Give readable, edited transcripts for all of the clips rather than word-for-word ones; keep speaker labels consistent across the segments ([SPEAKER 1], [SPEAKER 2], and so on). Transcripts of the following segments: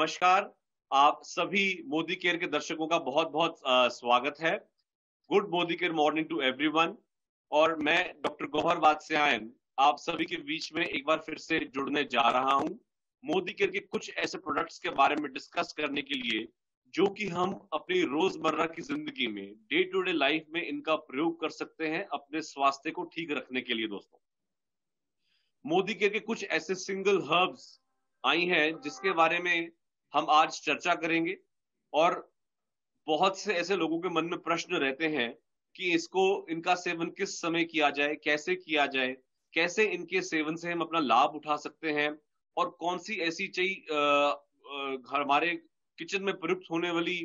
[SPEAKER 1] नमस्कार। आप सभी मोदी केयर के दर्शकों का बहुत-बहुत स्वागत है। गुड मोदी केयर मॉर्निंग टू एवरीवन। और मैं डॉक्टर गौहर वात्स्यायन आप सभी के बीच में एक बार फिर से जुड़ने जा रहा हूं, मोदी केयर के कुछ ऐसे प्रोडक्ट्स के बारे में डिस्कस करने के लिए जो कि हम अपनी रोजमर्रा की जिंदगी में डे टू डे लाइफ में इनका प्रयोग कर सकते हैं अपने स्वास्थ्य को ठीक रखने के लिए। दोस्तों, मोदी केयर के कुछ ऐसे सिंगल हर्ब्स आई हैं जिसके बारे में हम आज चर्चा करेंगे। और बहुत से ऐसे लोगों के मन में प्रश्न रहते हैं कि इसको इनका सेवन किस समय किया जाए, कैसे किया जाए, कैसे इनके सेवन से हम अपना लाभ उठा सकते हैं, और कौन सी ऐसी हमारे किचन में प्रयुक्त होने वाली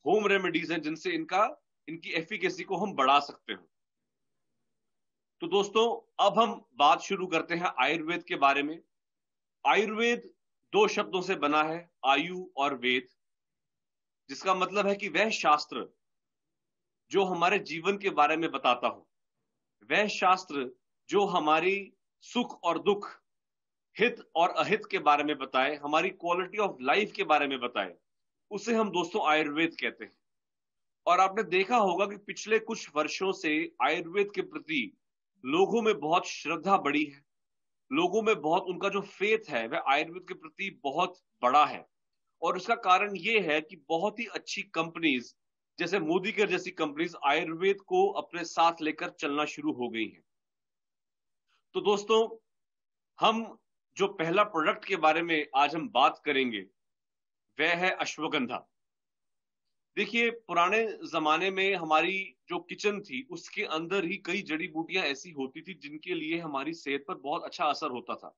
[SPEAKER 1] होम रेमेडीज हैं जिनसे इनकी एफिकेसी को हम बढ़ा सकते हैं। तो दोस्तों, अब हम बात शुरू करते हैं आयुर्वेद के बारे में। आयुर्वेद दो शब्दों से बना है, आयु और वेद, जिसका मतलब है कि वह शास्त्र जो हमारे जीवन के बारे में बताता हो, वह शास्त्र जो हमारी सुख और दुख, हित और अहित के बारे में बताए, हमारी क्वालिटी ऑफ लाइफ के बारे में बताए, उसे हम दोस्तों आयुर्वेद कहते हैं। और आपने देखा होगा कि पिछले कुछ वर्षों से आयुर्वेद के प्रति लोगों में बहुत श्रद्धा बढ़ी है। लोगों में बहुत उनका जो फेथ है वह आयुर्वेद के प्रति बहुत बड़ा है। और उसका कारण यह है कि बहुत ही अच्छी कंपनीज जैसे मोदी केयर जैसी कंपनीज आयुर्वेद को अपने साथ लेकर चलना शुरू हो गई हैं। तो दोस्तों, हम जो पहला प्रोडक्ट के बारे में आज हम बात करेंगे वह है अश्वगंधा। देखिए, पुराने जमाने में हमारी जो किचन थी उसके अंदर ही कई जड़ी बूटियां ऐसी होती थी जिनके लिए हमारी सेहत पर बहुत अच्छा असर होता था।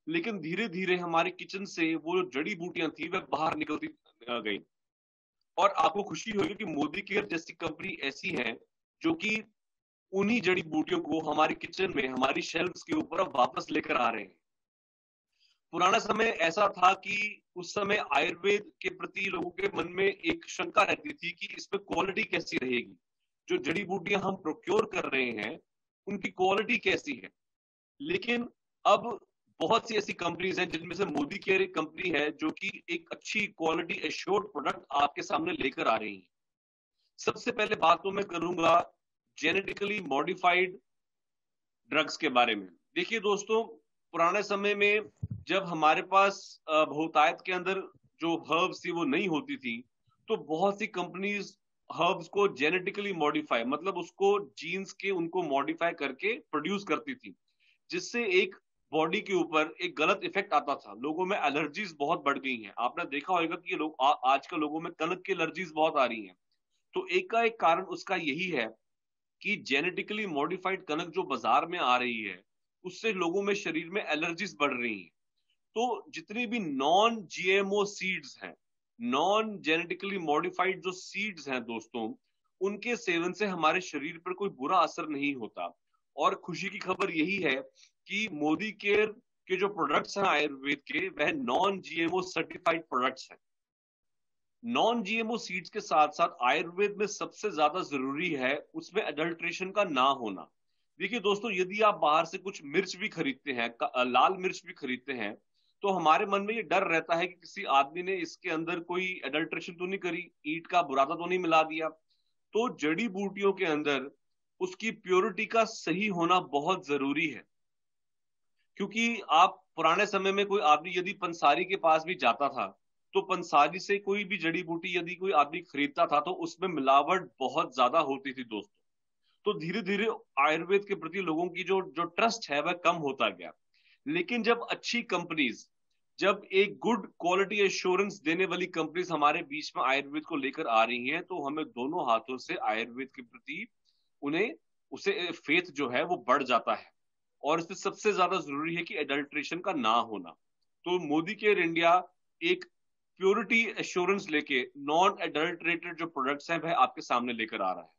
[SPEAKER 1] लेकिन धीरे धीरे हमारे किचन से वो जो जड़ी बूटियां थी वह बाहर निकलती गई। और आपको खुशी होगी कि मोदी केयर जैसी कंपनी ऐसी है जो कि उन्हीं जड़ी बूटियों को हमारी किचन में, हमारी शेल्फ्स के ऊपर अब वापस लेकर आ रहे हैं। पुराना समय ऐसा था कि उस समय आयुर्वेद के प्रति लोगों के मन में एक शंका रहती थी कि इसमें क्वालिटी कैसी रहेगी, जो जड़ी बूटियां हम प्रोक्योर कर रहे हैं उनकी क्वालिटी कैसी है। लेकिन अब बहुत सी ऐसी कंपनीज हैं जिनमें से मोदी केयर एक कंपनी है जो कि एक अच्छी क्वालिटी एश्योर्ड प्रोडक्ट आपके सामने लेकर आ रही है। सबसे पहले बात तो मैं करूंगा जेनेटिकली मॉडिफाइड ड्रग्स के बारे में। देखिए दोस्तों, पुराने समय में जब हमारे पास बहुतायत के अंदर जो हर्ब्स थी वो नहीं होती थी, तो बहुत सी कंपनीज हर्ब्स को जेनेटिकली मॉडिफाई, मतलब उसको जीन्स के उनको मॉडिफाई करके प्रोड्यूस करती थी, जिससे एक बॉडी के ऊपर एक गलत इफेक्ट आता था। लोगों में एलर्जीज बहुत बढ़ गई हैं। आपने देखा होगा कि लोग आजकल लोगों में कनक की एलर्जीज बहुत आ रही हैं। तो एक का एक कारण उसका यही है कि जेनेटिकली मॉडिफाइड कनक जो बाजार में आ रही है उससे लोगों में शरीर में एलर्जीज बढ़ रही हैं। तो जितनी भी नॉन जीएमओ सीड्स हैं, नॉन जेनेटिकली मॉडिफाइड जो सीड्स हैं दोस्तों, उनके सेवन से हमारे शरीर पर कोई बुरा असर नहीं होता। और खुशी की खबर यही है कि मोदी केयर के जो प्रोडक्ट्स हैं आयुर्वेद के, वह नॉन जीएमओ सर्टिफाइड प्रोडक्ट्स हैं। नॉन जीएमओ सीड्स के साथ साथ आयुर्वेद में सबसे ज्यादा जरूरी है उसमें अडल्ट्रेशन का ना होना। देखिए दोस्तों, यदि आप बाहर से कुछ मिर्च भी खरीदते हैं, लाल मिर्च भी खरीदते हैं, तो हमारे मन में ये डर रहता है कि किसी आदमी ने इसके अंदर कोई एडल्ट्रेशन तो नहीं करी, ईंट का बुरादा तो नहीं मिला दिया। तो जड़ी बूटियों के अंदर उसकी प्योरिटी का सही होना बहुत जरूरी है। क्योंकि आप पुराने समय में कोई आदमी यदि पंसारी के पास भी जाता था, तो पंसारी से कोई भी जड़ी बूटी यदि कोई आदमी खरीदता था तो उसमें मिलावट बहुत ज्यादा होती थी दोस्तों। तो धीरे धीरे आयुर्वेद के प्रति लोगों की जो जो ट्रस्ट है वह कम होता गया। लेकिन जब अच्छी कंपनीज, जब एक गुड क्वालिटी एश्योरेंस देने वाली कंपनीज हमारे बीच में आयुर्वेद को लेकर आ रही हैं, तो हमें दोनों हाथों से आयुर्वेद के प्रति उन्हें उसे फेथ जो है वो बढ़ जाता है। और इससे सबसे ज्यादा जरूरी है कि एडल्ट्रेशन का ना होना। तो मोदी केयर इंडिया एक प्योरिटी एश्योरेंस लेके नॉन एडल्ट्रेटेड जो प्रोडक्ट्स हैं वह आपके सामने लेकर आ रहा है।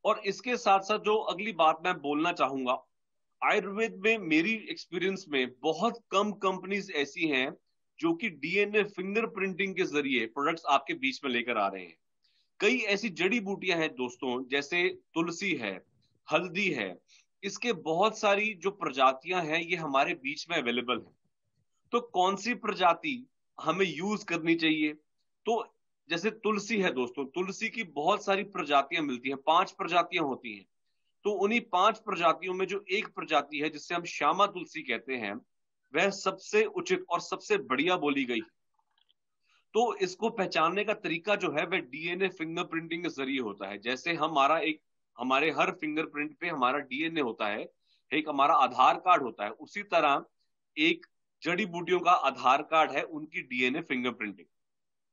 [SPEAKER 1] और इसके साथ साथ जो अगली बात मैं बोलना चाहूंगा, आयुर्वेद में मेरी एक्सपीरियंस में बहुत कम कंपनीज ऐसी हैं जो कि डीएनए फिंगरप्रिंटिंग के जरिए प्रोडक्ट्स आपके बीच में लेकर आ रहे हैं। कई ऐसी जड़ी बूटियां हैं दोस्तों, जैसे तुलसी है, हल्दी है, इसके बहुत सारी जो प्रजातियां हैं ये हमारे बीच में अवेलेबल है। तो कौन सी प्रजाति हमें यूज करनी चाहिए। तो जैसे तुलसी है दोस्तों, तुलसी की बहुत सारी प्रजातियां मिलती हैं, 5 प्रजातियां होती हैं। तो उन्हीं 5 प्रजातियों में जो एक प्रजाति है जिससे हम श्यामा तुलसी कहते हैं, वह सबसे उचित और सबसे बढ़िया बोली गई। तो इसको पहचानने का तरीका जो है वह डीएनए फिंगरप्रिंटिंग के जरिए होता है। जैसे हमारे हर फिंगरप्रिंट पे हमारा डीएनए होता है, एक हमारा आधार कार्ड होता है, उसी तरह एक जड़ी बूटियों का आधार कार्ड है उनकी डीएनए फिंगरप्रिंटिंग,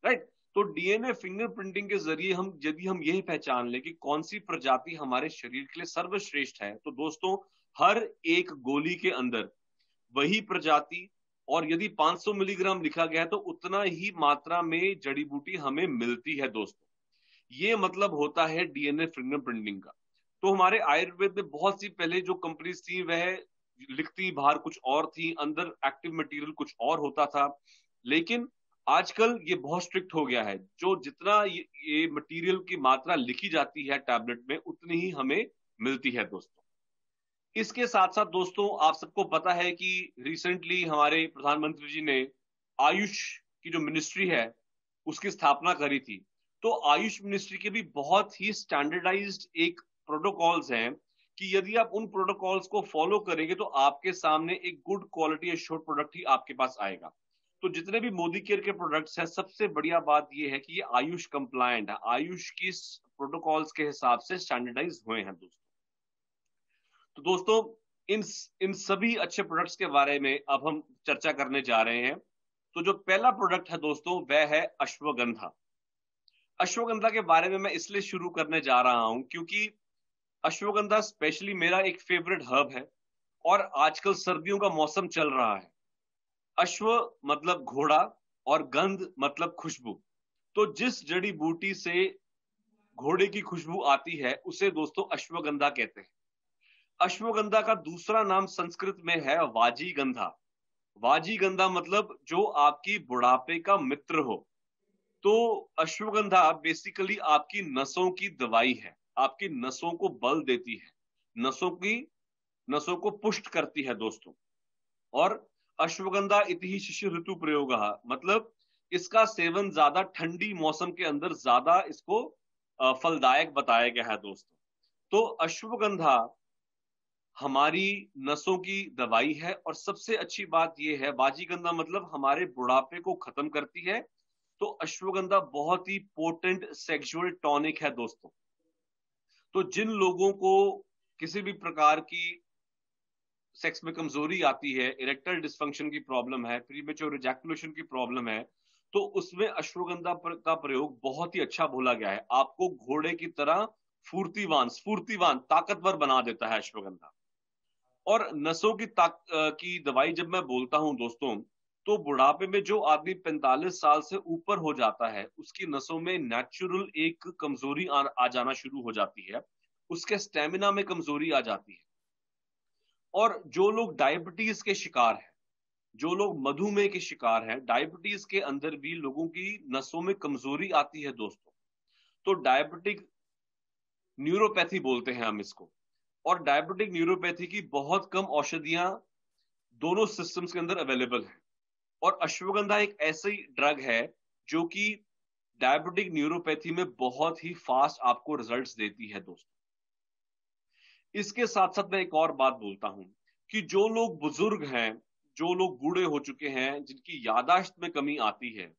[SPEAKER 1] राइट। तो डीएनए फिंगरप्रिंटिंग के जरिए यदि हम यही पहचान ले कि कौन सी प्रजाति हमारे शरीर के लिए सर्वश्रेष्ठ है, तो दोस्तों हर एक गोली के अंदर वही प्रजाति, और यदि 500 मिलीग्राम लिखा गया है तो उतना ही मात्रा में जड़ी बूटी हमें मिलती है दोस्तों। ये मतलब होता है डीएनए फिंगरप्रिंटिंग का। तो हमारे आयुर्वेद में बहुत सी पहले जो कंपनीज थी वह लिखती बाहर कुछ और थी, अंदर एक्टिव मटेरियल कुछ और होता था। लेकिन आजकल ये बहुत स्ट्रिक्ट हो गया है, जो जितना ये मटेरियल की मात्रा लिखी जाती है टैबलेट में उतनी ही हमें मिलती है दोस्तों। इसके साथ साथ दोस्तों आप सबको पता है कि रिसेंटली हमारे प्रधानमंत्री जी ने आयुष की जो मिनिस्ट्री है उसकी स्थापना करी थी। तो आयुष मिनिस्ट्री के भी बहुत ही स्टैंडर्डाइज्ड एक प्रोटोकॉल्स हैं कि यदि आप उन प्रोटोकॉल्स को फॉलो करेंगे तो आपके सामने एक गुड क्वालिटी एश्योर्ड प्रोडक्ट ही आपके पास आएगा। तो जितने भी मोदी केयर के प्रोडक्ट्स हैं, सबसे बढ़िया बात यह है कि ये आयुष कंप्लायंट है, आयुष की प्रोटोकॉल्स के हिसाब से स्टैंडर्डाइज हुए हैं दोस्तों। तो दोस्तों इन इन सभी अच्छे प्रोडक्ट्स के बारे में अब हम चर्चा करने जा रहे हैं। तो जो पहला प्रोडक्ट है दोस्तों वह है अश्वगंधा। अश्वगंधा के बारे में मैं इसलिए शुरू करने जा रहा हूं क्योंकि अश्वगंधा स्पेशली मेरा एक फेवरेट हर्ब है और आजकल सर्दियों का मौसम चल रहा है। अश्व मतलब घोड़ा और गंध मतलब खुशबू। तो जिस जड़ी बूटी से घोड़े की खुशबू आती है उसे दोस्तों अश्वगंधा कहते हैं। अश्वगंधा का दूसरा नाम संस्कृत में है वाजीगंधा। वाजीगंधा मतलब जो आपकी बुढ़ापे का मित्र हो। तो अश्वगंधा बेसिकली आपकी नसों की दवाई है, आपकी नसों को बल देती है, नसों को पुष्ट करती है दोस्तों। और अश्वगंधा इति शिशिर ऋतु प्रयोग, मतलब इसका सेवन ज्यादा ठंडी मौसम के अंदर ज्यादा इसको फलदायक बताया गया है दोस्तों। तो अश्वगंधा हमारी नसों की दवाई है और सबसे अच्छी बात यह है वाजीगंधा मतलब हमारे बुढ़ापे को खत्म करती है। तो अश्वगंधा बहुत ही पोटेंट सेक्सुअल टॉनिक है दोस्तों। तो जिन लोगों को किसी भी प्रकार की सेक्स में कमजोरी आती है, इरेक्टाइल डिसफंक्शन की प्रॉब्लम है, प्रीमेच्योर इजैकुलेशन की प्रॉब्लम है, तो उसमें अश्वगंधा का प्रयोग बहुत ही अच्छा बोला गया है। आपको घोड़े की तरह स्फूर्तिवान ताकतवर बना देता है अश्वगंधा। और नसों की दवाई जब मैं बोलता हूं दोस्तों, तो बुढ़ापे में जो आदमी 45 साल से ऊपर हो जाता है उसकी नसों में नेचुरल एक कमजोरी आ जाना शुरू हो जाती है, उसके स्टेमिना में कमजोरी आ जाती है। और जो लोग डायबिटीज के शिकार हैं, जो लोग मधुमेह के शिकार हैं, डायबिटीज के अंदर भी लोगों की नसों में कमजोरी आती है दोस्तों। तो डायबिटिक न्यूरोपैथी बोलते हैं हम इसको। और डायबिटिक न्यूरोपैथी की बहुत कम औषधियां दोनों सिस्टम्स के अंदर अवेलेबल है। और अश्वगंधा एक ऐसी ड्रग है जो कि डायबिटिक न्यूरोपैथी में बहुत ही फास्ट आपको रिजल्ट्स देती है दोस्तों। इसके साथ साथ मैं एक और बात बोलता हूं कि जो लोग बुजुर्ग हैं, जो लोग बूढ़े हो चुके हैं, जिनकी याददाश्त में कमी आती है,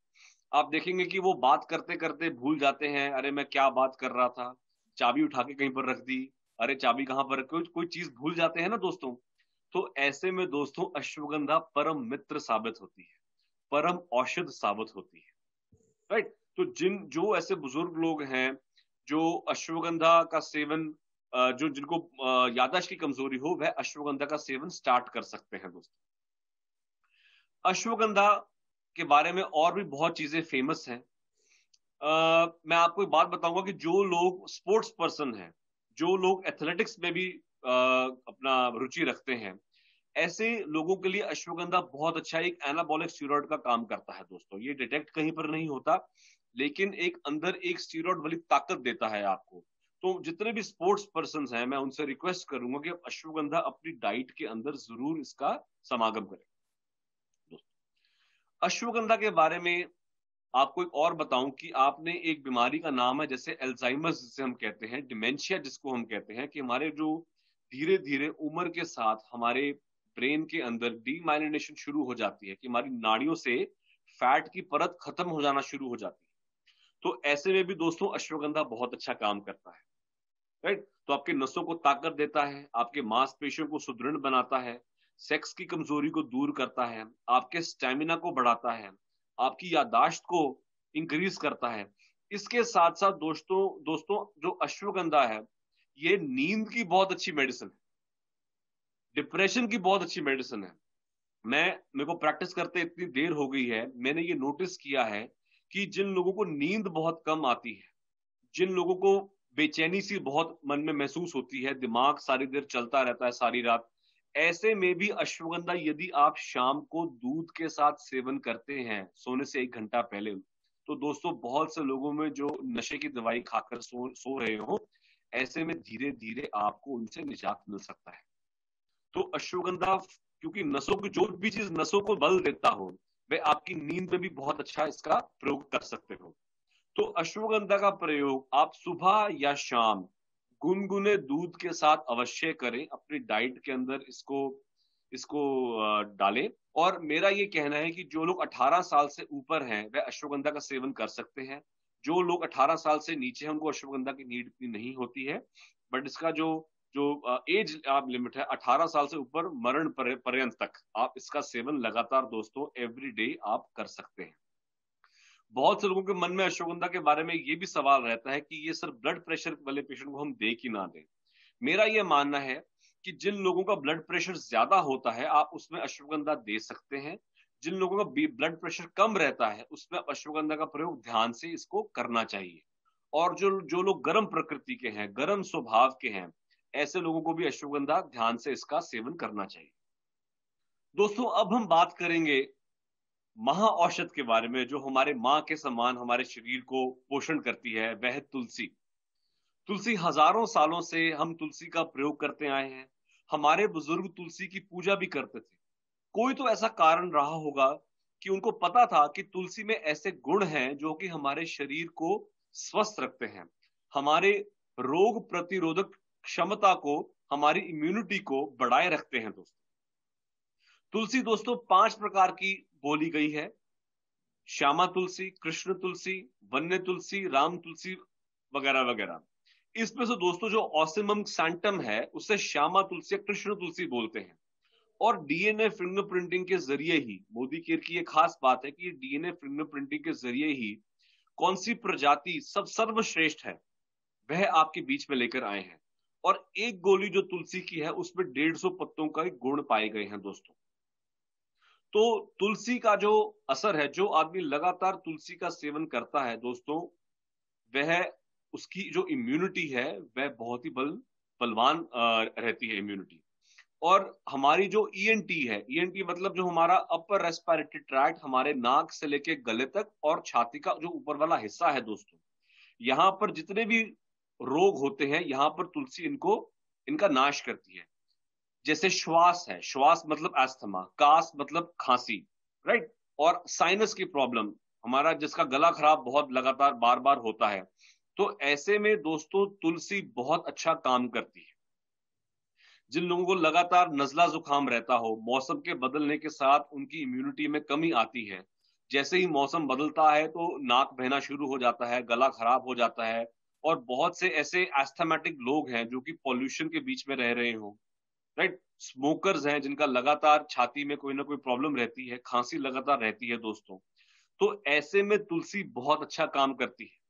[SPEAKER 1] आप देखेंगे कि वो बात करते करते भूल जाते हैं, अरे मैं क्या बात कर रहा था, चाबी उठा के कहीं पर रख दी, अरे चाबी कहां पर, कोई चीज भूल जाते हैं ना दोस्तों। तो ऐसे में दोस्तों अश्वगंधा परम मित्र साबित होती है, परम औषध साबित होती है, राइट। तो जो ऐसे बुजुर्ग लोग हैं जो अश्वगंधा का सेवन, जो जिनको याददाश्त की कमजोरी हो, वह अश्वगंधा का सेवन स्टार्ट कर सकते हैं दोस्तों। अश्वगंधा के बारे में और भी बहुत चीजें फेमस हैं। मैं आपको एक बात बताऊंगा कि जो लोग स्पोर्ट्स पर्सन हैं, जो लोग एथलेटिक्स में भी अपना रुचि रखते हैं, ऐसे लोगों के लिए अश्वगंधा बहुत अच्छा एक एनाबॉलिक स्टीरॉयड का काम करता है दोस्तों। ये डिटेक्ट कहीं पर नहीं होता, लेकिन एक अंदर एक स्टीरॉयड वाली ताकत देता है आपको। तो जितने भी स्पोर्ट्स पर्सन हैं, मैं उनसे रिक्वेस्ट करूंगा कि आप अश्वगंधा अपनी डाइट के अंदर जरूर इसका समागम करें। अश्वगंधा के बारे में आपको एक और बताऊं कि आपने एक बीमारी का नाम है जैसे एल्जाइमर्स जिसे हम कहते हैं, डिमेंशिया जिसको हम कहते हैं, कि हमारे जो धीरे धीरे उम्र के साथ हमारे ब्रेन के अंदर डीमाइलिनेशन शुरू हो जाती है, कि हमारी नाड़ियों से फैट की परत खत्म हो जाना शुरू हो जाती है। तो ऐसे में भी दोस्तों अश्वगंधा बहुत अच्छा काम करता है, राइट। तो आपके नसों को ताकत देता है, आपके मांसपेशियों को सुदृढ़ बनाता है, सेक्स की कमजोरी को दूर करता है, आपके स्टेमिना को बढ़ाता है, आपकी याददाश्त को इंक्रीज करता है। इसके साथ साथ दोस्तों दोस्तों जो अश्वगंधा है, ये नींद की बहुत अच्छी मेडिसिन है, डिप्रेशन की बहुत अच्छी मेडिसिन है। मेरे को प्रैक्टिस करते इतनी देर हो गई है, मैंने ये नोटिस किया है कि जिन लोगों को नींद बहुत कम आती है, जिन लोगों को बेचैनी सी बहुत मन में महसूस होती है, दिमाग सारी देर चलता रहता है सारी रात, ऐसे में भी अश्वगंधा यदि आप शाम को दूध के साथ सेवन करते हैं सोने से 1 घंटा पहले, तो दोस्तों बहुत से लोगों में जो नशे की दवाई खाकर सो रहे हो, ऐसे में धीरे धीरे आपको उनसे निजात मिल सकता है। तो अश्वगंधा, क्योंकि नसों की जो भी चीज नसों को बल देता हो, वह आपकी नींद में भी बहुत अच्छा इसका प्रयोग कर सकते हो। तो अश्वगंधा का प्रयोग आप सुबह या शाम गुनगुने दूध के साथ अवश्य करें, अपनी डाइट के अंदर इसको इसको डालें। और मेरा ये कहना है कि जो लोग 18 साल से ऊपर हैं वह अश्वगंधा का सेवन कर सकते हैं। जो लोग 18 साल से नीचे हैं उनको अश्वगंधा की नीड इतनी नहीं होती है, बट इसका जो जो एज आप लिमिट है 18 साल से ऊपर मरण पर्यंत तक आप इसका सेवन लगातार दोस्तों एवरी डे आप कर सकते हैं। बहुत से लोगों के मन में अश्वगंधा के बारे में ये भी सवाल रहता है कि ये सिर्फ ब्लड प्रेशर वाले पेशेंट को हम दे कि ना दें। मेरा ये मानना है कि जिन लोगों का ब्लड प्रेशर ज्यादा होता है आप उसमें अश्वगंधा दे सकते हैं। जिन लोगों का ब्लड प्रेशर कम रहता है उसमें अश्वगंधा का प्रयोग ध्यान से इसको करना चाहिए। और जो जो लोग गर्म प्रकृति के हैं, गर्म स्वभाव के हैं, ऐसे लोगों को भी अश्वगंधा ध्यान से इसका सेवन करना चाहिए। दोस्तों अब हम बात करेंगे महाऔषध के बारे में, जो हमारे माँ के समान हमारे शरीर को पोषण करती है, वह है तुलसी। तुलसी हजारों सालों से हम तुलसी का प्रयोग करते आए हैं। हमारे बुजुर्ग तुलसी की पूजा भी करते थे। कोई तो ऐसा कारण रहा होगा कि उनको पता था कि तुलसी में ऐसे गुण हैं जो कि हमारे शरीर को स्वस्थ रखते हैं, हमारे रोग प्रतिरोधक क्षमता को, हमारी इम्यूनिटी को बढ़ाए रखते हैं। दोस्तों तुलसी दोस्तों 5 प्रकार की बोली गई है: श्यामा तुलसी, कृष्ण तुलसी, वन्य तुलसी, राम तुलसी, वगैरह वगैरह। इसमें से दोस्तों जो ऑसिमम सैंटम है उसे श्यामा तुलसी या कृष्ण तुलसी बोलते हैं। और डीएनए फिंगरप्रिंटिंग के जरिए ही, मोदी केयर की ये खास बात है कि डीएनए फिंगरप्रिंटिंग के जरिए ही कौन सी प्रजाति सब सर्वश्रेष्ठ है वह आपके बीच में लेकर आए हैं। और एक गोली जो तुलसी की है उसमें 150 पत्तों का गुण पाए गए हैं दोस्तों। तो तुलसी का जो असर है, जो आदमी लगातार तुलसी का सेवन करता है दोस्तों, वह उसकी जो इम्यूनिटी है वह बहुत ही बलवान रहती है इम्यूनिटी। और हमारी जो ईएनटी है, ईएनटी मतलब जो हमारा अपर रेस्पिरेटरी ट्रैक्ट, हमारे नाक से लेके गले तक और छाती का जो ऊपर वाला हिस्सा है दोस्तों, यहां पर जितने भी रोग होते हैं यहां पर तुलसी इनका नाश करती है। जैसे श्वास है, श्वास मतलब अस्थमा, कास मतलब खांसी, राइट। और साइनस की प्रॉब्लम, हमारा जिसका गला खराब बहुत लगातार बार बार होता है, तो ऐसे में दोस्तों तुलसी बहुत अच्छा काम करती है। जिन लोगों को लगातार नजला जुकाम रहता हो, मौसम के बदलने के साथ उनकी इम्यूनिटी में कमी आती है, जैसे ही मौसम बदलता है तो नाक बहना शुरू हो जाता है, गला खराब हो जाता है। और बहुत से ऐसे एस्थमेटिक लोग हैं जो कि पॉल्यूशन के बीच में रह रहे हो, राइट। स्मोकर्स हैं जिनका लगातार छाती में कोई ना कोई प्रॉब्लम रहती है, खांसी लगातार रहती है दोस्तों, तो ऐसे में तुलसी बहुत अच्छा काम करती है।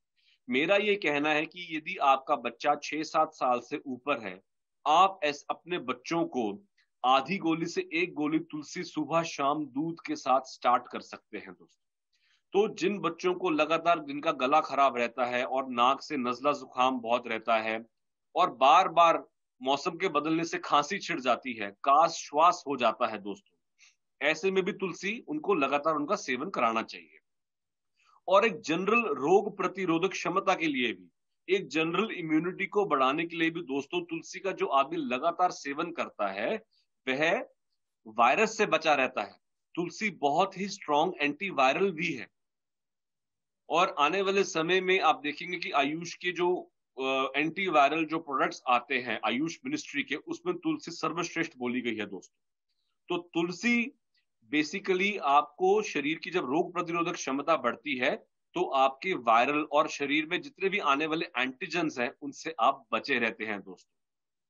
[SPEAKER 1] मेरा ये कहना है कि यदि आपका बच्चा 6-7 साल से ऊपर है, आप अपने बच्चों को आधी गोली से 1 गोली तुलसी सुबह शाम दूध के साथ स्टार्ट कर सकते हैं दोस्तों। तो जिन बच्चों को लगातार, जिनका गला खराब रहता है और नाक से नजला जुकाम बहुत रहता है और बार बार मौसम के बदलने से खांसी छिड़ जाती है, काश श्वास हो जाता है दोस्तों, ऐसे में भी तुलसी उनको लगातार उनका सेवन कराना चाहिए। और एक जनरल रोग प्रतिरोधक क्षमता के लिए भी, एक जनरल इम्यूनिटी को बढ़ाने के लिए भी दोस्तों, तुलसी का जो आदमी लगातार सेवन करता है वह वायरस से बचा रहता है, तुलसी बहुत ही स्ट्रॉन्ग एंटीवायरल भी है। और आने वाले समय में आप देखेंगे कि आयुष के जो एंटीवायरल जो प्रोडक्ट्स आते हैं आयुष मिनिस्ट्री के, उसमें तुलसी सर्वश्रेष्ठ बोली गई है दोस्तों। तो तुलसी बेसिकली आपको शरीर की जब रोग प्रतिरोधक क्षमता बढ़ती है तो आपके वायरल और शरीर में जितने भी आने वाले एंटीजेंस हैं उनसे आप बचे रहते हैं दोस्तों।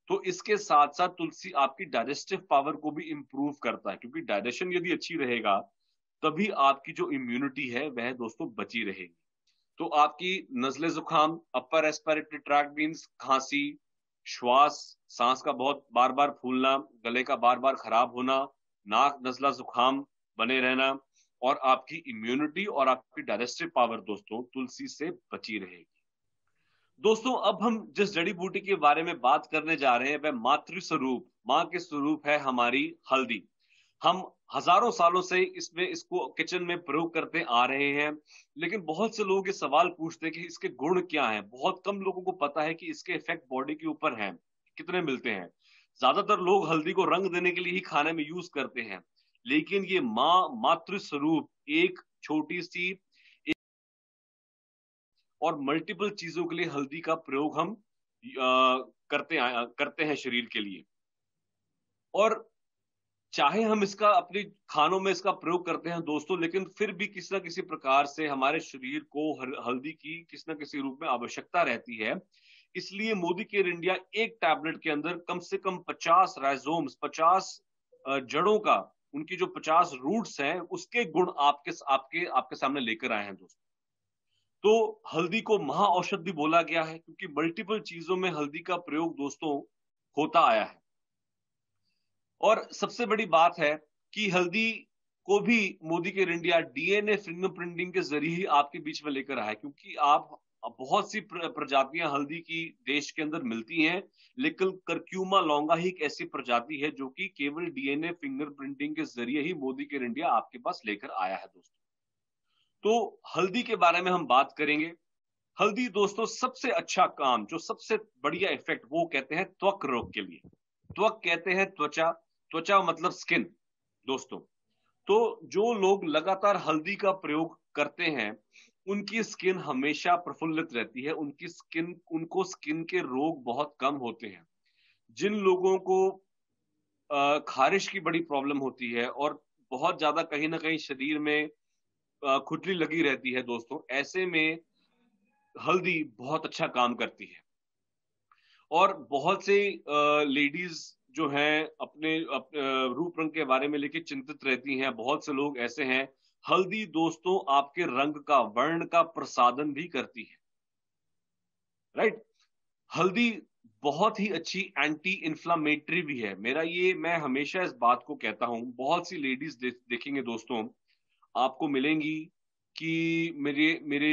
[SPEAKER 1] तो इसके साथ साथ तुलसी आपकी डाइजेस्टिव पावर को भी इंप्रूव करता है, क्योंकि डाइजेशन यदि अच्छी रहेगा तभी आपकी जो इम्यूनिटी है वह दोस्तों बची रहेगी। तो आपकी नजले जुकाम, अपर रेस्पिरेटरी ट्रैक्ट मींस खांसी, श्वास, सांस का बहुत बार बार फूलना, गले का बार बार खराब होना, नाक नजला जुकाम बने रहना, और आपकी इम्यूनिटी और आपकी डाइजेस्टिव पावर दोस्तों तुलसी से बची रहेगी। दोस्तों अब हम जिस जड़ी बूटी के बारे में बात करने जा रहे हैं वह मातृ स्वरूप, मां के स्वरूप है हमारी हल्दी। हम हजारों सालों से इसमें इसको किचन में प्रयोग करते आ रहे हैं, लेकिन बहुत से लोग ये सवाल पूछते हैं कि इसके गुण क्या हैं। बहुत कम लोगों को पता है कि इसके इफेक्ट बॉडी के ऊपर हैं, कितने मिलते हैं। ज्यादातर लोग हल्दी को रंग देने के लिए ही खाने में यूज करते हैं, लेकिन ये मातृ स्वरूप एक छोटी सी और मल्टीपल चीजों के लिए हल्दी का प्रयोग हम करते हैं शरीर के लिए। और चाहे हम इसका अपने खानों में इसका प्रयोग करते हैं दोस्तों, लेकिन फिर भी किसी ना किसी प्रकार से हमारे शरीर को हल्दी की किसी ना किसी रूप में आवश्यकता रहती है। इसलिए मोदी केयर इंडिया एक टैबलेट के अंदर कम से कम 50 राइजोम्स, 50 जड़ों का, उनकी जो 50 रूट्स हैं उसके गुण आपके आपके आपके सामने लेकर आए हैं दोस्तों। तो हल्दी को महाऔषध भी बोला गया है, क्योंकि मल्टीपल चीजों में हल्दी का प्रयोग दोस्तों होता आया है। और सबसे बड़ी बात है कि हल्दी को भी Modi care India DNA fingerprinting के जरिए ही आपके बीच में लेकर आया है, क्योंकि आप बहुत सी प्रजातियां हल्दी की देश के अंदर मिलती हैं, लेकिन करक्यूमा लौंगा ही एक ऐसी प्रजाति है जो कि केवल डीएनए फिंगरप्रिंटिंग के जरिए ही मोदी केयर इंडिया आपके पास लेकर आया है दोस्तों। तो हल्दी के बारे में हम बात करेंगे। हल्दी दोस्तों सबसे अच्छा काम, जो सबसे बढ़िया इफेक्ट, वो कहते हैं त्वक रोग के लिए। त्वक कहते हैं त्वचा, त्वचा मतलब स्किन दोस्तों। तो जो लोग लगातार हल्दी का प्रयोग करते हैं उनकी स्किन हमेशा प्रफुल्लित रहती है, उनको स्किन के रोग बहुत कम होते हैं। जिन लोगों को खारिश की बड़ी प्रॉब्लम होती है और बहुत ज्यादा कहीं ना कहीं शरीर में खुजली लगी रहती है दोस्तों, ऐसे में हल्दी बहुत अच्छा काम करती है। और बहुत से लेडीज जो हैं अपने रूप रंग के बारे में लेके चिंतित रहती हैं। बहुत से लोग ऐसे हैं, हल्दी दोस्तों आपके रंग का, वर्ण का प्रसादन भी करती है, राइट। हल्दी बहुत ही अच्छी एंटी इंफ्लामेटरी भी है। मैं हमेशा इस बात को कहता हूं, बहुत सी लेडीज देखेंगे दोस्तों, आपको मिलेंगी कि मेरे मेरे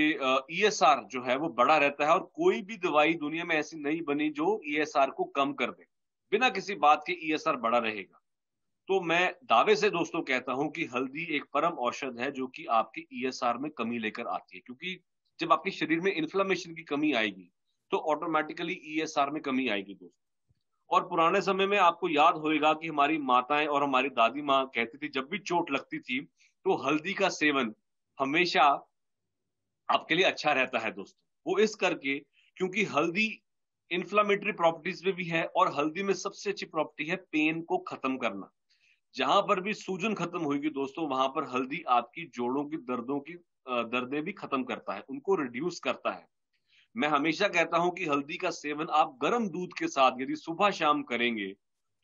[SPEAKER 1] ईएसआर जो है वो बड़ा रहता है, और कोई भी दवाई दुनिया में ऐसी नहीं बनी जो ईएसआर को कम कर दे। बिना किसी बात के ईएसआर बड़ा रहेगा। तो मैं दावे से दोस्तों कहता हूं कि हल्दी एक परम औषध है जो कि आपके ईएसआर में कमी लेकर आती है, क्योंकि जब आपके शरीर में इन्फ्लेमेशन की कमी आएगी तो ऑटोमेटिकली ईएसआर में कमी आएगी दोस्तों। और पुराने समय में आपको याद होगा कि हमारी माताएं और हमारी दादी माँ कहती थी, जब भी चोट लगती थी तो हल्दी का सेवन हमेशा आपके लिए अच्छा रहता है दोस्तों। वो इस करके क्योंकि हल्दी इन्फ्लामेटरी प्रॉपर्टीज में भी है, और हल्दी में सबसे अच्छी प्रॉपर्टी है पेन को खत्म करना। जहां पर भी सूजन खत्म होगी दोस्तों, वहां पर हल्दी आपकी जोड़ों की दर्दों की दर्दें भी खत्म करता है, उनको रिड्यूस करता है। मैं हमेशा कहता हूं कि हल्दी का सेवन आप गर्म दूध के साथ यदि सुबह शाम करेंगे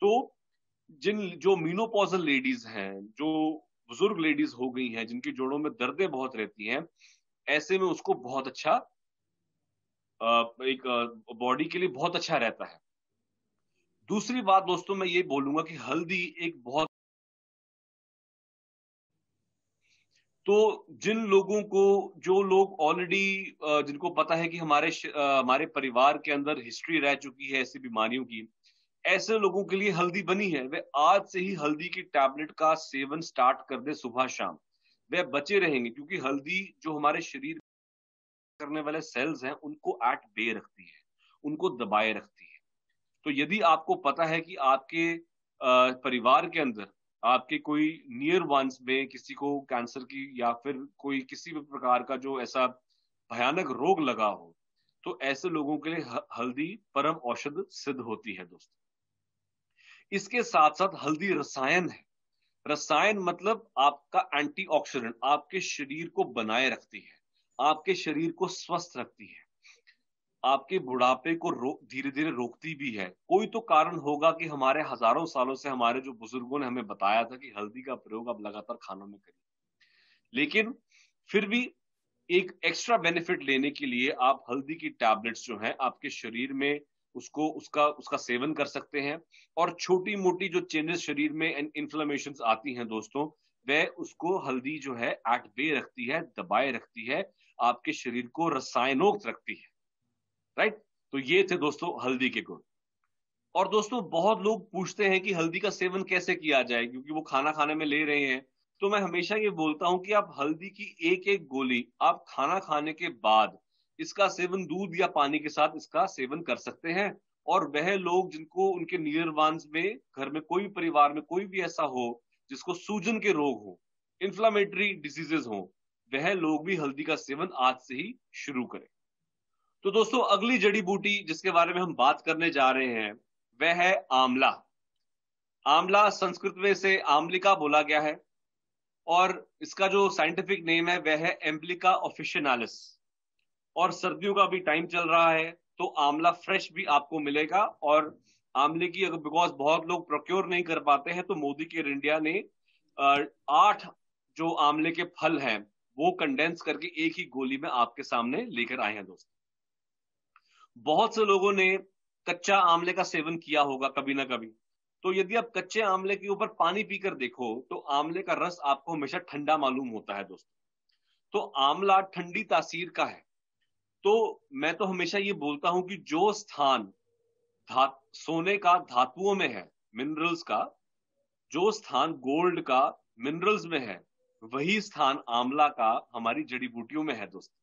[SPEAKER 1] तो जो मीनोपॉजल लेडीज हैं, जो बुजुर्ग लेडीज हो गई हैं, जिनकी जोड़ों में दर्दें बहुत रहती हैं, ऐसे में उसको बहुत अच्छा एक बॉडी के लिए बहुत अच्छा रहता है। दूसरी बात दोस्तों मैं ये बोलूंगा कि हल्दी एक बहुत, तो जिन लोगों को, जो लोग ऑलरेडी जिनको पता है कि हमारे परिवार के अंदर हिस्ट्री रह चुकी है ऐसी बीमारियों की, ऐसे लोगों के लिए हल्दी बनी है। वे आज से ही हल्दी की टैबलेट का सेवन स्टार्ट कर दे सुबह शाम, वे बचे रहेंगे, क्योंकि हल्दी जो हमारे शरीर करने वाले सेल्स हैं उनको एट बे रखती है, उनको दबाए रखती है। तो यदि आपको पता है कि आपके परिवार के अंदर आपके कोई नियर वंस में किसी को कैंसर की या फिर कोई किसी भी प्रकार का जो ऐसा भयानक रोग लगा हो, तो ऐसे लोगों के लिए हल्दी परम औषध सिद्ध होती है दोस्तों। इसके साथ साथ हल्दी रसायन है। रसायन मतलब आपका एंटीऑक्सीडेंट, आपके शरीर को बनाए रखती है, आपके शरीर को स्वस्थ रखती है, आपके बुढ़ापे को धीरे धीरे रोकती भी है। कोई तो कारण होगा कि हमारे हजारों सालों से हमारे जो बुजुर्गों ने हमें बताया था कि हल्दी का प्रयोग आप लगातार खानों में करिए, लेकिन फिर भी एक एक्स्ट्रा बेनिफिट लेने के लिए आप हल्दी की टैबलेट्स जो हैं आपके शरीर में उसको उसका सेवन कर सकते हैं। और छोटी मोटी जो चेंजेस शरीर में इन्फ्लेमेशंस आती हैं दोस्तों, वह उसको हल्दी जो है एट बे रखती है, दबाए रखती है, आपके शरीर को रसायनोक्त रखती है। राइट, तो ये थे दोस्तों हल्दी के गुण। और दोस्तों बहुत लोग पूछते हैं कि हल्दी का सेवन कैसे किया जाए, क्योंकि वो खाना खाने में ले रहे हैं। तो मैं हमेशा ये बोलता हूं कि आप हल्दी की एक एक गोली आप खाना खाने के बाद इसका सेवन दूध या पानी के साथ इसका सेवन कर सकते हैं। और वह लोग जिनको उनके नियर वंस में, घर में कोई परिवार में कोई भी ऐसा हो जिसको सूजन के रोग हो, इंफ्लामेटरी डिजीजेस हो, वह लोग भी हल्दी का सेवन आज से ही शुरू करें। तो दोस्तों अगली जड़ी बूटी जिसके बारे में हम बात करने जा रहे हैं वह है आंवला। आंवला संस्कृत में से आम्लिका बोला गया है और इसका जो साइंटिफिक नेम है वह है एम्ब्लिका ऑफिशिनालिस। और सर्दियों का भी टाइम चल रहा है तो आंवला फ्रेश भी आपको मिलेगा। और आंवले की अगर बिकॉज बहुत लोग प्रोक्योर नहीं कर पाते हैं तो मोदी केयर इंडिया ने 8 जो आंवले के फल हैं वो कंडेंस करके एक ही गोली में आपके सामने लेकर आए हैं दोस्तों। बहुत से लोगों ने कच्चा आंवले का सेवन किया होगा कभी ना कभी। तो यदि आप कच्चे आंवले के ऊपर पानी पीकर देखो तो आंवले का रस आपको हमेशा ठंडा मालूम होता है दोस्तों। तो आंवला ठंडी तासीर का है। तो मैं तो हमेशा ये बोलता हूं कि जो स्थान सोने का धातुओं में है, मिनरल्स का, जो स्थान गोल्ड का मिनरल्स में है, वही स्थान आंवला का हमारी जड़ी बूटियों में है दोस्तों।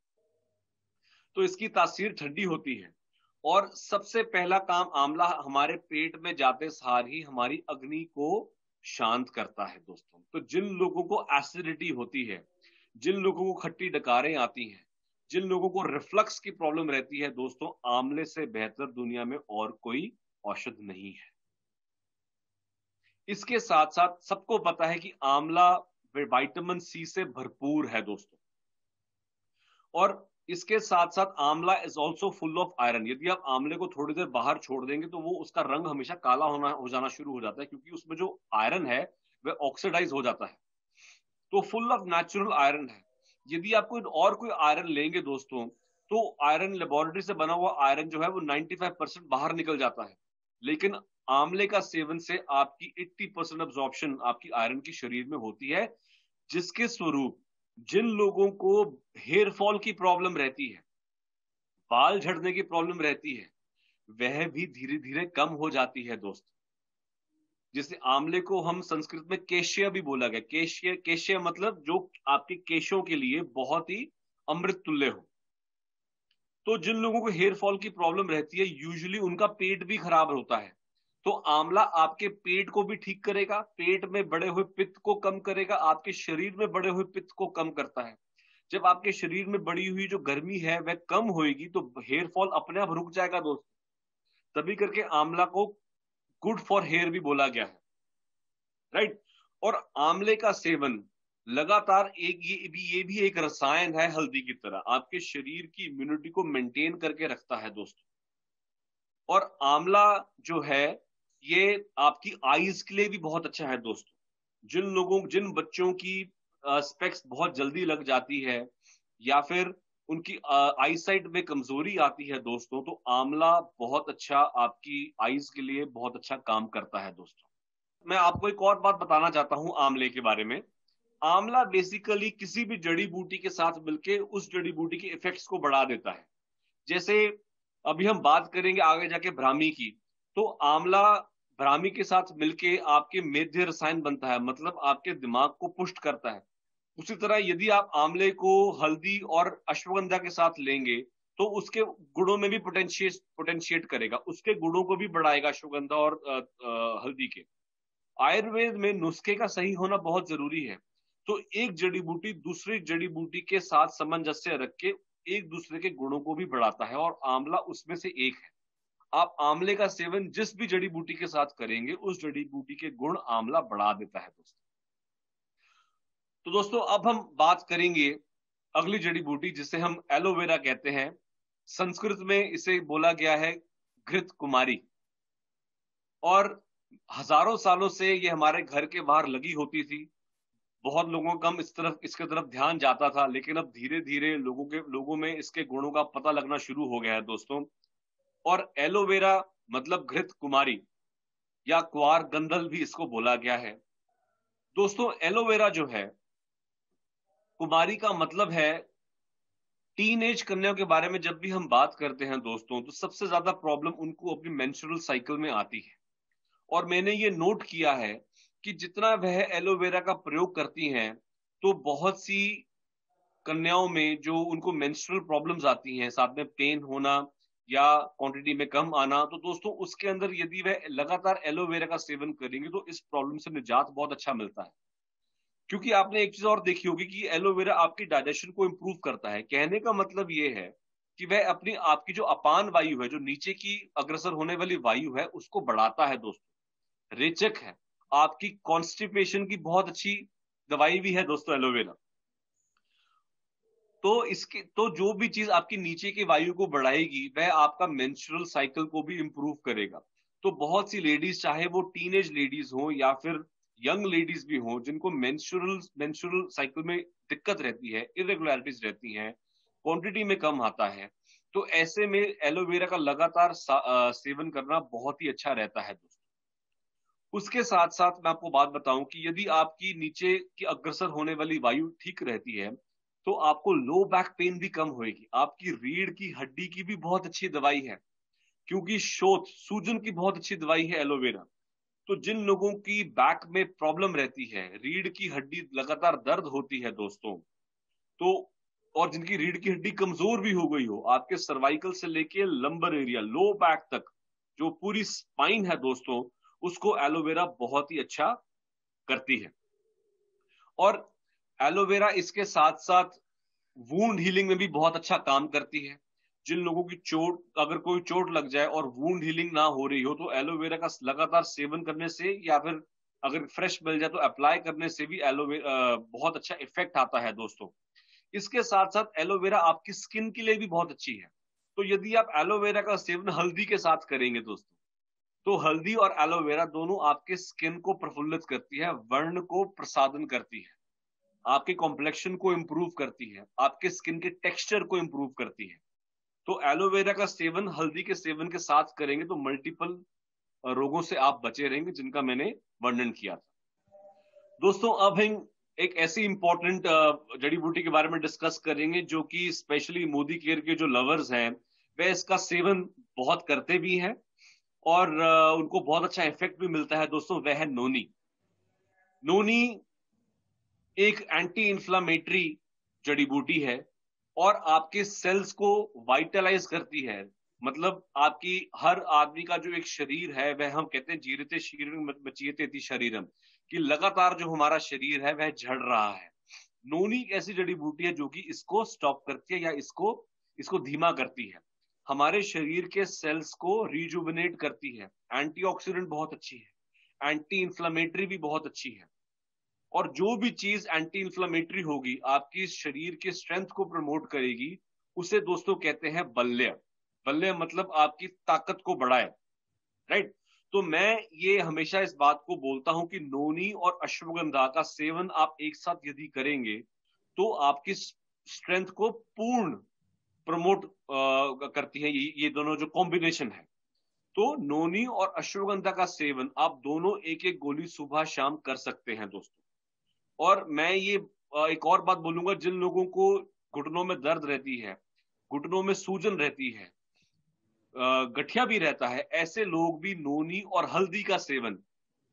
[SPEAKER 1] तो इसकी तासीर ठंडी होती है। और सबसे पहला काम आंवला हमारे पेट में जाते सार ही हमारी अग्नि को शांत करता है दोस्तों। तो जिन लोगों को एसिडिटी होती है, जिन लोगों को खट्टी डकारें आती हैं, जिन लोगों को रिफ्लक्स की प्रॉब्लम रहती है दोस्तों, आंवले से बेहतर दुनिया में और कोई औषध नहीं है। इसके साथ साथ सबको पता है कि आंवला विटामिन सी से भरपूर है दोस्तों। और इसके साथ साथ आंवला is also full of iron. यदि आप आंवले को थोड़ी देर बाहर छोड़ देंगे तो वो उसका रंग हमेशा काला हो जाना शुरू हो जाता है, क्योंकि उसमें जो आयरन है वह ऑक्सीडाइज हो जाता है। तो फुल ऑफ नेचुरल आयरन है। यदि आप कोई आयरन लेंगे दोस्तों तो आयरन लेबोरेटरी से बना हुआ आयरन जो है वो 95% बाहर निकल जाता है। लेकिन आंवले का सेवन से आपकी 80% अब्जॉर्प्शन आपकी आयरन की शरीर में होती है, जिसके स्वरूप जिन लोगों को हेयर फॉल की प्रॉब्लम रहती है, बाल झड़ने की प्रॉब्लम रहती है, वह भी धीरे धीरे कम हो जाती है दोस्त। जिसे आंवले को हम संस्कृत में केश्य भी बोला गया। केश्य, केश्य मतलब जो आपके केशों के लिए बहुत ही अमृत तुल्य हो। तो जिन लोगों को हेयर फॉल की प्रॉब्लम रहती है यूजुअली उनका पेट भी खराब होता है। तो आंवला आपके पेट को भी ठीक करेगा, पेट में बढ़े हुए पित्त को कम करेगा, आपके शरीर में बढ़े हुए पित्त को कम करता है। जब आपके शरीर में बढ़ी हुई जो गर्मी है वह कम होएगी तो हेयर फॉल अपने आप रुक जाएगा दोस्त। तभी करके आंवला को गुड फॉर हेयर भी बोला गया है। राइट। और आंवले का सेवन लगातार ये भी एक रसायन है हल्दी की तरह, आपके शरीर की इम्यूनिटी को मेंटेन करके रखता है दोस्तों। और आंवला जो है ये आपकी आईज के लिए भी बहुत अच्छा है दोस्तों। जिन बच्चों की स्पेक्स बहुत जल्दी लग जाती है या फिर उनकी आईसाइट में कमजोरी आती है दोस्तों, तो आंवला बहुत अच्छा आपकी आईज के लिए बहुत अच्छा काम करता है दोस्तों। मैं आपको एक और बात बताना चाहता हूं आंवले के बारे में। आंवला बेसिकली किसी भी जड़ी बूटी के साथ मिलकर उस जड़ी बूटी के इफेक्ट्स को बढ़ा देता है। जैसे अभी हम बात करेंगे आगे जाके ब्राह्मी की, तो आंवला ब्राह्मी के साथ मिलके आपके मेध्य रसायन बनता है, मतलब आपके दिमाग को पुष्ट करता है। उसी तरह यदि आप आंवले को हल्दी और अश्वगंधा के साथ लेंगे तो उसके गुणों में भी पोटेंशिएट करेगा, उसके गुणों को भी बढ़ाएगा अश्वगंधा और हल्दी के। आयुर्वेद में नुस्खे का सही होना बहुत जरूरी है। तो एक जड़ी बूटी दूसरी जड़ी बूटी के साथ सामंजस्य रख के एक दूसरे के गुणों को भी बढ़ाता है, और आंवला उसमें से एक है। आप आंवले का सेवन जिस भी जड़ी बूटी के साथ करेंगे उस जड़ी बूटी के गुण आंवला बढ़ा देता है दोस्तों। तो दोस्तों अब हम बात करेंगे अगली जड़ी बूटी जिसे हम एलोवेरा कहते हैं। संस्कृत में इसे बोला गया है घृत कुमारी, और हजारों सालों से ये हमारे घर के बाहर लगी होती थी। बहुत लोगों का इसके तरफ ध्यान जाता था, लेकिन अब धीरे धीरे लोगों में इसके गुणों का पता लगना शुरू हो गया है दोस्तों। और एलोवेरा मतलब घृत कुमारी या क्वार गंधल भी इसको बोला गया है। दोस्तों एलोवेरा जो है, कुमारी का मतलब है टीनेज कन्याओं के बारे में जब भी हम बात करते हैं दोस्तों, तो सबसे ज्यादा प्रॉब्लम उनको अपनी मेंस्ट्रुअल साइकिल में आती है। और मैंने ये नोट किया है कि जितना वह एलोवेरा का प्रयोग करती हैं, तो बहुत सी कन्याओं में जो उनको मेंस्ट्रुअल प्रॉब्लम्स आती हैं, साथ में पेन होना या क्वांटिटी में कम आना, तो दोस्तों उसके अंदर यदि वह लगातार एलोवेरा का सेवन करेंगे तो इस प्रॉब्लम से निजात बहुत अच्छा मिलता है। क्योंकि आपने एक चीज और देखी होगी कि एलोवेरा आपकी डाइजेशन को इंप्रूव करता है। कहने का मतलब ये है कि वह अपनी आपकी जो अपान वायु है, जो नीचे की अग्रसर होने वाली वायु है, उसको बढ़ाता है दोस्तों, रेचक है। आपकी कॉन्स्टिपेशन की बहुत अच्छी दवाई भी है दोस्तों एलोवेरा। तो जो भी चीज आपकी नीचे की वायु को बढ़ाएगी वह आपका मेंस्ट्रुअल साइकिल को भी इंप्रूव करेगा। तो बहुत सी लेडीज, चाहे वो टीनेज लेडीज हो या फिर यंग लेडीज भी हो, जिनको मेंस्ट्रुअल साइकिल में दिक्कत रहती है, इरेगुलरिटीज रहती हैं, क्वांटिटी में कम आता है, तो ऐसे में एलोवेरा का लगातार सेवन करना बहुत ही अच्छा रहता है दोस्तों। उसके साथ साथ मैं आपको बात बताऊं कि यदि आपकी नीचे की अग्रसर होने वाली वायु ठीक रहती है, तो आपको लो बैक पेन भी कम होगी। आपकी रीढ़ की हड्डी की भी बहुत अच्छी दवाई है, क्योंकि शोथ सूजन की बहुत अच्छी दवाई है एलोवेरा। तो जिन लोगों की बैक में प्रॉब्लम रहती है, रीढ़ की हड्डी लगातार दर्द होती है दोस्तों, तो और जिनकी रीढ़ की हड्डी कमजोर भी हो गई हो, आपके सर्वाइकल से लेके लंबर एरिया, लो बैक तक, जो पूरी स्पाइन है दोस्तों, उसको एलोवेरा बहुत ही अच्छा करती है। और एलोवेरा इसके साथ साथ वूंड हीलिंग में भी बहुत अच्छा काम करती है। जिन लोगों की अगर कोई चोट लग जाए और वूंड हीलिंग ना हो रही हो, तो एलोवेरा का लगातार सेवन करने से या फिर अगर फ्रेश मिल जाए तो अप्लाई करने से भी एलोवेरा बहुत अच्छा इफेक्ट आता है दोस्तों। इसके साथ साथ एलोवेरा आपकी स्किन के लिए भी बहुत अच्छी है। तो यदि आप एलोवेरा का सेवन हल्दी के साथ करेंगे दोस्तों, तो हल्दी और एलोवेरा दोनों आपके स्किन को प्रफुल्लित करती है, वर्ण को प्रसादन करती है, आपके कॉम्प्लेक्शन को इंप्रूव करती है, आपके स्किन के टेक्सचर को इंप्रूव करती है। तो एलोवेरा का सेवन हल्दी के सेवन के साथ करेंगे तो मल्टीपल रोगों से आप बचे रहेंगे, जिनका मैंने वर्णन किया था दोस्तों। अब हम एक ऐसी इंपॉर्टेंट जड़ी बूटी के बारे में डिस्कस करेंगे जो कि स्पेशली मोदी केयर के जो लवर्स हैं वह इसका सेवन बहुत करते भी हैं, और उनको बहुत अच्छा इफेक्ट भी मिलता है दोस्तों। वह है नोनी। नोनी एक एंटी इंफ्लामेटरी जड़ी बूटी है और आपके सेल्स को वाइटलाइज करती है। मतलब आपकी हर आदमी का जो एक शरीर है, वह हम कहते हैं जीरते शरीरम बचीयते इति शरीरम, कि लगातार जो हमारा शरीर है वह झड़ रहा है। नोनी एक ऐसी जड़ी बूटी है जो कि इसको स्टॉप करती है या इसको धीमा करती है, हमारे शरीर के सेल्स को रिजुविनेट करती है। एंटीऑक्सीडेंट बहुत अच्छी है, एंटी इंफ्लेमेटरी भी बहुत अच्छी है। और जो भी चीज एंटी इंफ्लेमेटरी होगी, आपकी शरीर के स्ट्रेंथ को प्रमोट करेगी, उसे दोस्तों कहते हैं बल्य। बल्य मतलब आपकी ताकत को बढ़ाए, राइट। तो मैं ये हमेशा इस बात को बोलता हूं कि नोनी और अश्वगंधा का सेवन आप एक साथ यदि करेंगे तो आपकी स्ट्रेंथ को पूर्ण प्रमोट करती है ये दोनों जो कॉम्बिनेशन है। तो नोनी और अश्वगंधा का सेवन आप दोनों एक एक गोली सुबह शाम कर सकते हैं दोस्तों। और मैं ये एक और बात बोलूंगा, जिन लोगों को घुटनों में दर्द रहती है, घुटनों में सूजन रहती है, गठिया भी रहता है, ऐसे लोग भी नोनी और हल्दी का सेवन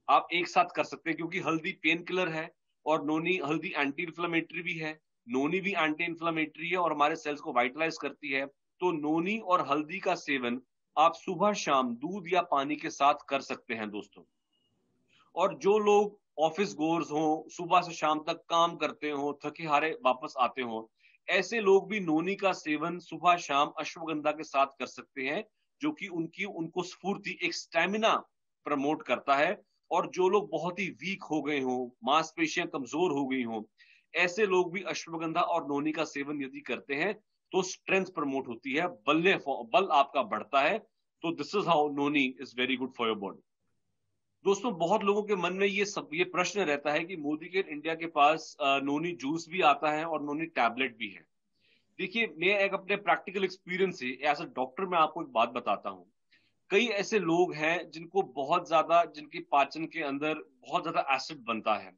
[SPEAKER 1] आप एक साथ कर सकते हैं, क्योंकि हल्दी पेन किलर है और हल्दी एंटी इंफ्लेमेटरी भी है। नोनी भी एंटी इंफ्लेमेटरी है और हमारे सेल्स को वाइटलाइज करती है। तो नोनी और हल्दी का सेवन आप सुबह शाम दूध या पानी के साथ कर सकते हैं दोस्तों। और जो लोग ऑफिस गोर्स हों, सुबह से शाम तक काम करते हों, थके हारे वापस आते हों, ऐसे लोग भी नोनी का सेवन सुबह शाम अश्वगंधा के साथ कर सकते हैं, जो कि उनको स्फूर्ति, एक स्टैमिना प्रमोट करता है। और जो लोग बहुत ही वीक हो गए हों, मांसपेशियां कमजोर हो गई हों, ऐसे लोग भी अश्वगंधा और नोनी का सेवन यदि करते हैं तो स्ट्रेंथ प्रमोट होती है, बल आपका बढ़ता है। तो this is how noni is very good for your body. दोस्तों, बहुत लोगों के मन में ये प्रश्न रहता है कि मोदी केयर इंडिया के पास नोनी जूस भी आता है और नोनी टैबलेट भी है। देखिए, मैं एक अपने प्रैक्टिकल एक्सपीरियंस से एज अ डॉक्टर मैं आपको एक बात बताता हूँ। कई ऐसे लोग हैं जिनको बहुत ज्यादा, जिनकी पाचन के अंदर बहुत ज्यादा एसिड बनता है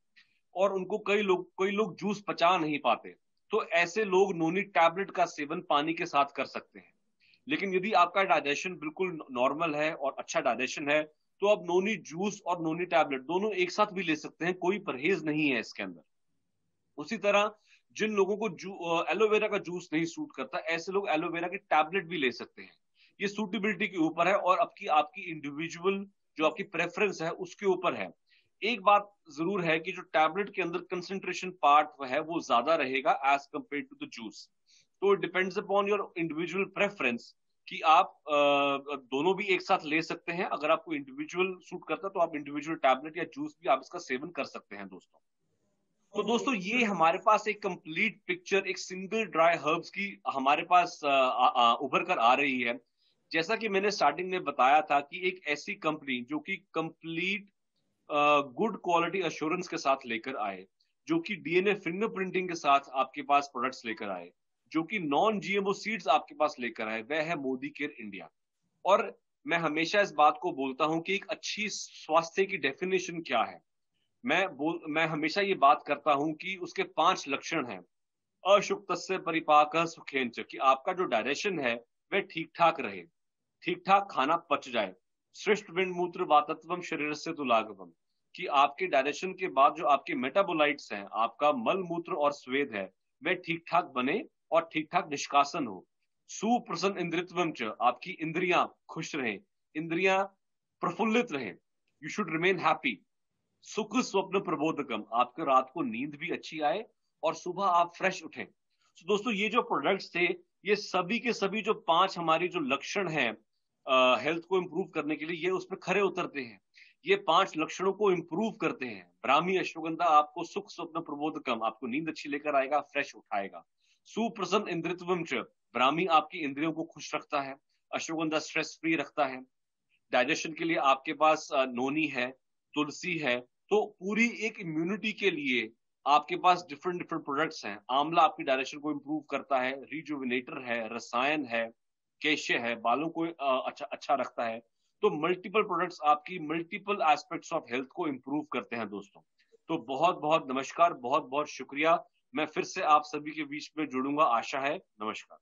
[SPEAKER 1] और उनको कई लोग जूस पचा नहीं पाते। तो ऐसे लोग नोनी टैबलेट का सेवन पानी के साथ कर सकते हैं। लेकिन यदि आपका डाइजेशन बिल्कुल नॉर्मल है और अच्छा डाइजेशन है, तो आप नोनी जूस और नोनी टैबलेट दोनों एक साथ भी ले सकते हैं, कोई परहेज नहीं है इसके अंदर। उसी तरह जिन लोगों को एलोवेरा का जूस नहीं सूट करता, ऐसे लोग एलोवेरा के टैबलेट भी ले सकते हैं। ये सूटेबिलिटी के ऊपर है और आपकी आपकी इंडिविजुअल जो आपकी प्रेफरेंस है उसके ऊपर है। एक बात जरूर है कि जो टैबलेट के अंदर कंसेंट्रेशन पार्ट है वो ज्यादा रहेगा as compared to the juice. तो depends upon your individual preference कि आप दोनों भी एक साथ ले सकते हैं। अगर आपको इंडिविजुअल सूट करता है तो आप इंडिविजुअल टैबलेट या जूस भी आप इसका सेवन कर सकते हैं दोस्तों। तो दोस्तों, ये हमारे पास एक कंप्लीट पिक्चर, एक सिंगल ड्राई हर्ब्स की हमारे पास उभर कर आ रही है। जैसा कि मैंने स्टार्टिंग में बताया था कि एक ऐसी कंपनी जो कि कंप्लीट गुड क्वालिटी अश्योरेंस के साथ लेकर आए, जो कि डीएनए फिंगरप्रिंटिंग के साथ आपके पास प्रोडक्ट्स लेकर आए, जो कि नॉन जीएमओ सीड्स आपके पास लेकर आए, वह है मोदी केयर इंडिया। और मैं हमेशा इस बात को बोलता हूं कि एक अच्छी स्वास्थ्य की डेफिनेशन क्या है। मैं हमेशा ये बात करता हूं कि उसके 5 लक्षण हैं। अशुक्तस्य परिपाकः सुखेन च, कि आपका जो डायरेक्शन है वह ठीक ठाक रहे, ठीक ठाक खाना पच जाए। श्रेष्ठ विंड मूत्र वातत्वम शरीर से तुलागवम, कि आपके डायरेक्शन के बाद जो आपके मेटाबोलाइट्स हैं, आपका मल मूत्र और स्वेद है, वह ठीक ठाक बने और ठीक ठाक निष्कासन हो। सुप्रसन्न इंद्रित्वम च, आपकी इंद्रियां खुश रहें, इंद्रियां प्रफुल्लित रहें। You should remain happy. सुख स्वप्न प्रबोधकम, आपको रात को नींद भी अच्छी आए और सुबह आप फ्रेश उठें। तो दोस्तों, ये जो प्रोडक्ट्स थे, ये सभी के सभी जो 5 हमारी जो लक्षण हैं हेल्थ को इंप्रूव करने के लिए, ये उसमें खरे उतरते हैं। ये 5 लक्षणों को इंप्रूव करते हैं। ब्राह्मी अश्वगंधा आपको सुख स्वप्न प्रबोधकम, आपको नींद अच्छी लेकर आएगा, फ्रेश उठाएगा। सुप्रसन्न इंद्रित्वम च, ब्राह्मी आपकी इंद्रियों को खुश रखता है। अश्वगंधा स्ट्रेस फ्री रखता है। डाइजेशन के लिए आपके पास नोनी है, तुलसी है। तो पूरी एक इम्यूनिटी के लिए आपके पास डिफरेंट डिफरेंट प्रोडक्ट्स हैं। आंवला आपकी डायरेक्शन को इंप्रूव करता है, रिजुविनेटर है, रसायन है, केशे है, बालों को अच्छा अच्छा रखता है। तो मल्टीपल प्रोडक्ट्स आपकी मल्टीपल एस्पेक्ट्स ऑफ हेल्थ को इंप्रूव करते हैं दोस्तों। तो बहुत बहुत नमस्कार, बहुत बहुत शुक्रिया। मैं फिर से आप सभी के बीच में जुड़ूंगा, आशा है। नमस्कार।